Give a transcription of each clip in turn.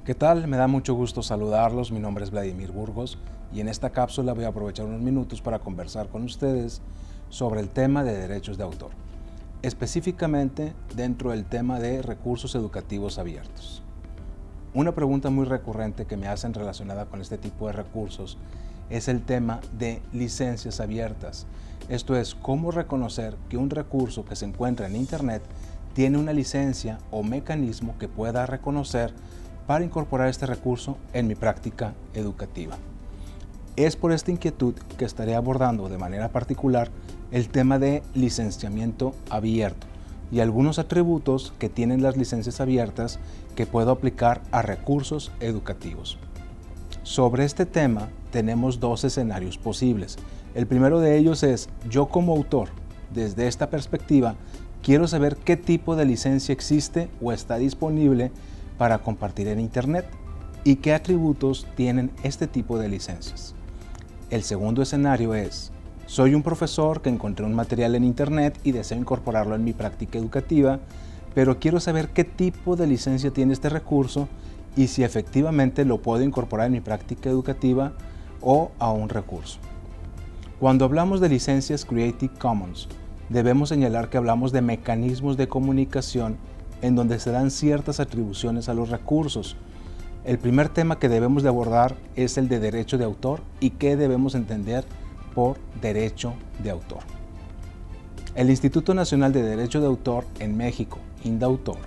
¿Qué tal? Me da mucho gusto saludarlos. Mi nombre es Vladimir Burgos y en esta cápsula voy a aprovechar unos minutos para conversar con ustedes sobre el tema de derechos de autor, específicamente dentro del tema de recursos educativos abiertos. Una pregunta muy recurrente que me hacen relacionada con este tipo de recursos es el tema de licencias abiertas. Esto es, cómo reconocer que un recurso que se encuentra en Internet tiene una licencia o mecanismo que pueda reconocer para incorporar este recurso en mi práctica educativa. Es por esta inquietud que estaré abordando de manera particular el tema de licenciamiento abierto y algunos atributos que tienen las licencias abiertas que puedo aplicar a recursos educativos. Sobre este tema tenemos dos escenarios posibles. El primero de ellos es, yo como autor, desde esta perspectiva, quiero saber qué tipo de licencia existe o está disponible para compartir en Internet y qué atributos tienen este tipo de licencias. El segundo escenario es, soy un profesor que encontré un material en Internet y deseo incorporarlo en mi práctica educativa, pero quiero saber qué tipo de licencia tiene este recurso y si efectivamente lo puedo incorporar en mi práctica educativa o a un recurso. Cuando hablamos de licencias Creative Commons, debemos señalar que hablamos de mecanismos de comunicación en donde se dan ciertas atribuciones a los recursos. El primer tema que debemos de abordar es el de derecho de autor y qué debemos entender por derecho de autor. El Instituto Nacional de Derecho de Autor en México, INDAUTOR,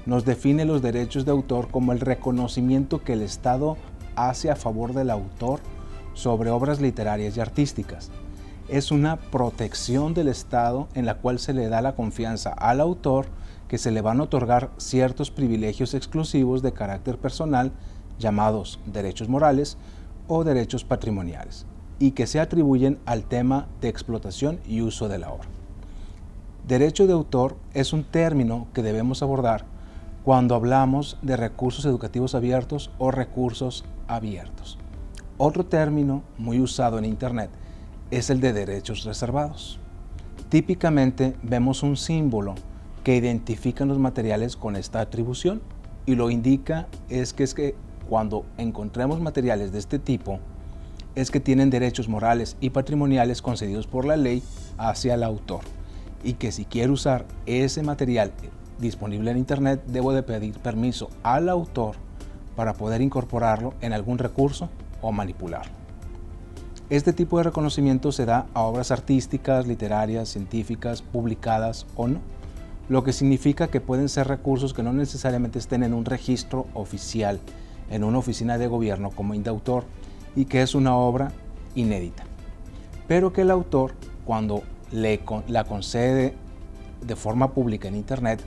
nos define los derechos de autor como el reconocimiento que el Estado hace a favor del autor sobre obras literarias y artísticas. Es una protección del Estado en la cual se le da la confianza al autor que se le van a otorgar ciertos privilegios exclusivos de carácter personal llamados derechos morales o derechos patrimoniales y que se atribuyen al tema de explotación y uso de la obra. Derecho de autor es un término que debemos abordar cuando hablamos de recursos educativos abiertos o recursos abiertos. Otro término muy usado en Internet es el de derechos reservados. Típicamente vemos un símbolo que identifican los materiales con esta atribución y lo indica es que cuando encontremos materiales de este tipo es que tienen derechos morales y patrimoniales concedidos por la ley hacia el autor y que si quiero usar ese material disponible en Internet debo de pedir permiso al autor para poder incorporarlo en algún recurso o manipularlo. Este tipo de reconocimiento se da a obras artísticas, literarias, científicas, publicadas o no, lo que significa que pueden ser recursos que no necesariamente estén en un registro oficial, en una oficina de gobierno como INDAUTOR, y que es una obra inédita, pero que el autor, cuando la concede de forma pública en Internet,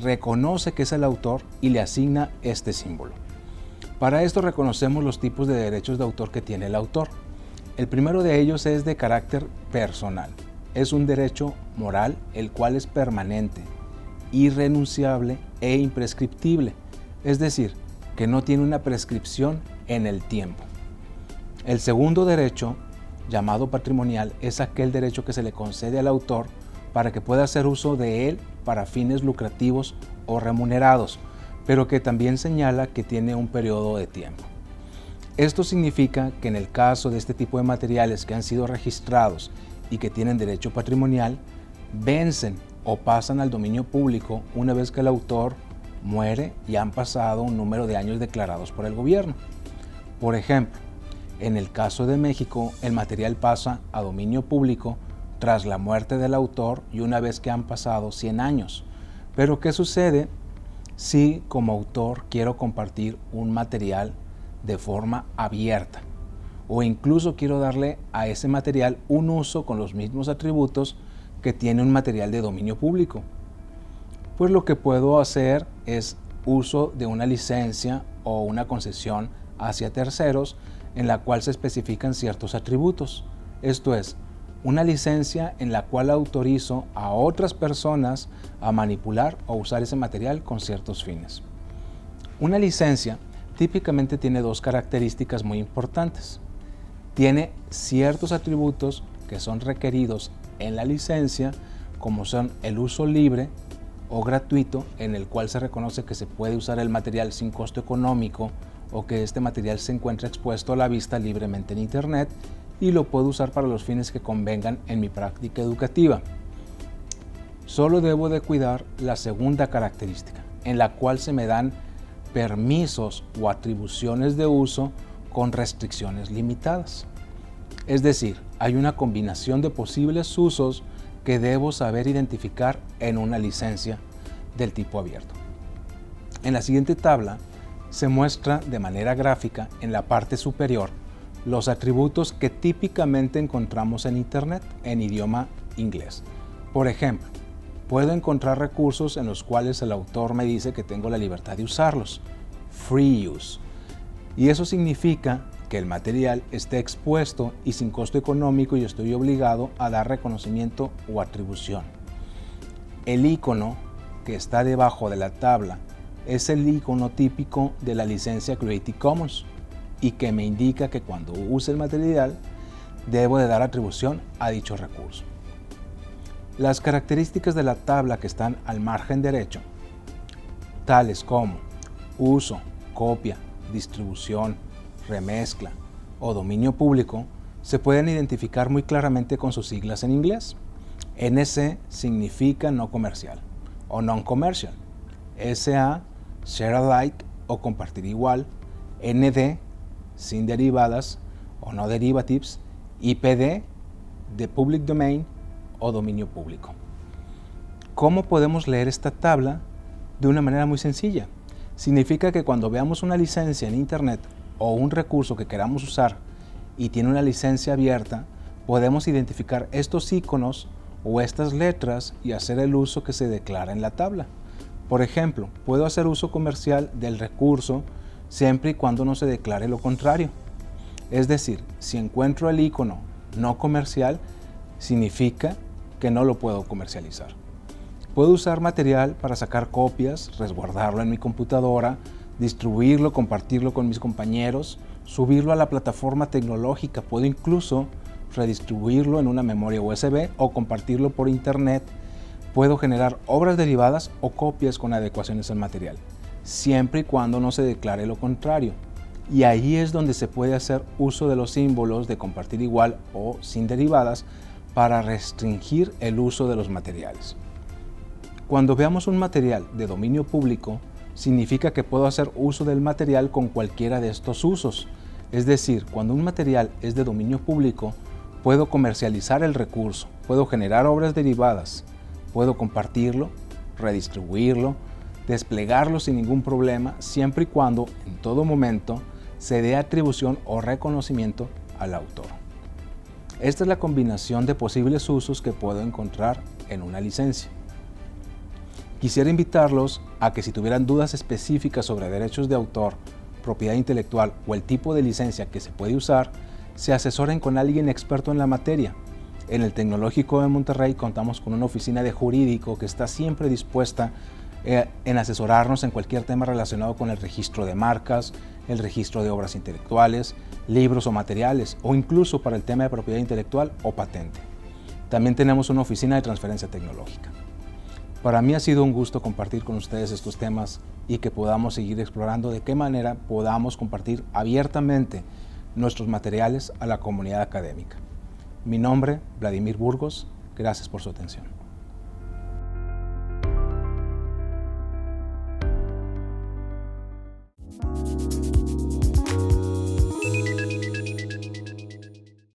reconoce que es el autor y le asigna este símbolo. Para esto reconocemos los tipos de derechos de autor que tiene el autor. El primero de ellos es de carácter personal. Es un derecho moral, el cual es permanente, irrenunciable e imprescriptible, es decir, que no tiene una prescripción en el tiempo. El segundo derecho, llamado patrimonial, es aquel derecho que se le concede al autor para que pueda hacer uso de él para fines lucrativos o remunerados, pero que también señala que tiene un periodo de tiempo. Esto significa que en el caso de este tipo de materiales que han sido registrados y que tienen derecho patrimonial, vencen o pasan al dominio público una vez que el autor muere y han pasado un número de años declarados por el gobierno. Por ejemplo, en el caso de México, el material pasa a dominio público tras la muerte del autor y una vez que han pasado 100 años. Pero ¿qué sucede si como autor quiero compartir un material de forma abierta? O incluso quiero darle a ese material un uso con los mismos atributos que tiene un material de dominio público. Pues lo que puedo hacer es uso de una licencia o una concesión hacia terceros en la cual se especifican ciertos atributos. Esto es, una licencia en la cual autorizo a otras personas a manipular o usar ese material con ciertos fines. Una licencia típicamente tiene dos características muy importantes. Tiene ciertos atributos que son requeridos en la licencia, como son el uso libre o gratuito, en el cual se reconoce que se puede usar el material sin costo económico o que este material se encuentre expuesto a la vista libremente en Internet y lo puedo usar para los fines que convengan en mi práctica educativa. Solo debo de cuidar la segunda característica, en la cual se me dan permisos o atribuciones de uso con restricciones limitadas. Es decir, hay una combinación de posibles usos que debo saber identificar en una licencia del tipo abierto. En la siguiente tabla se muestra de manera gráfica en la parte superior los atributos que típicamente encontramos en Internet en idioma inglés. Por ejemplo, puedo encontrar recursos en los cuales el autor me dice que tengo la libertad de usarlos, free use, y eso significa que el material esté expuesto y sin costo económico y estoy obligado a dar reconocimiento o atribución. El icono que está debajo de la tabla es el icono típico de la licencia Creative Commons y que me indica que cuando use el material debo de dar atribución a dicho recurso. Las características de la tabla que están al margen derecho, tales como uso, copia, distribución, remezcla o dominio público, se pueden identificar muy claramente con sus siglas en inglés. NC significa no comercial o non-commercial, SA, share alike o compartir igual, ND, sin derivadas o no derivatives, y PD, de public domain o dominio público. ¿Cómo podemos leer esta tabla? De una manera muy sencilla. Significa que cuando veamos una licencia en Internet o un recurso que queramos usar y tiene una licencia abierta, podemos identificar estos iconos o estas letras y hacer el uso que se declara en la tabla. Por ejemplo, puedo hacer uso comercial del recurso siempre y cuando no se declare lo contrario. Es decir, si encuentro el icono no comercial, significa que no lo puedo comercializar. Puedo usar material para sacar copias, resguardarlo en mi computadora, distribuirlo, compartirlo con mis compañeros, subirlo a la plataforma tecnológica. Puedo incluso redistribuirlo en una memoria USB o compartirlo por Internet. Puedo generar obras derivadas o copias con adecuaciones al material, siempre y cuando no se declare lo contrario. Y ahí es donde se puede hacer uso de los símbolos de compartir igual o sin derivadas para restringir el uso de los materiales. Cuando veamos un material de dominio público, significa que puedo hacer uso del material con cualquiera de estos usos. Es decir, cuando un material es de dominio público, puedo comercializar el recurso, puedo generar obras derivadas, puedo compartirlo, redistribuirlo, desplegarlo sin ningún problema, siempre y cuando en todo momento se dé atribución o reconocimiento al autor. Esta es la combinación de posibles usos que puedo encontrar en una licencia. Quisiera invitarlos a que si tuvieran dudas específicas sobre derechos de autor, propiedad intelectual o el tipo de licencia que se puede usar, se asesoren con alguien experto en la materia. En el Tecnológico de Monterrey contamos con una oficina de jurídico que está siempre dispuesta en asesorarnos en cualquier tema relacionado con el registro de marcas, el registro de obras intelectuales, libros o materiales, o incluso para el tema de propiedad intelectual o patente. También tenemos una oficina de transferencia tecnológica. Para mí ha sido un gusto compartir con ustedes estos temas y que podamos seguir explorando de qué manera podamos compartir abiertamente nuestros materiales a la comunidad académica. Mi nombre, Vladimir Burgos. Gracias por su atención.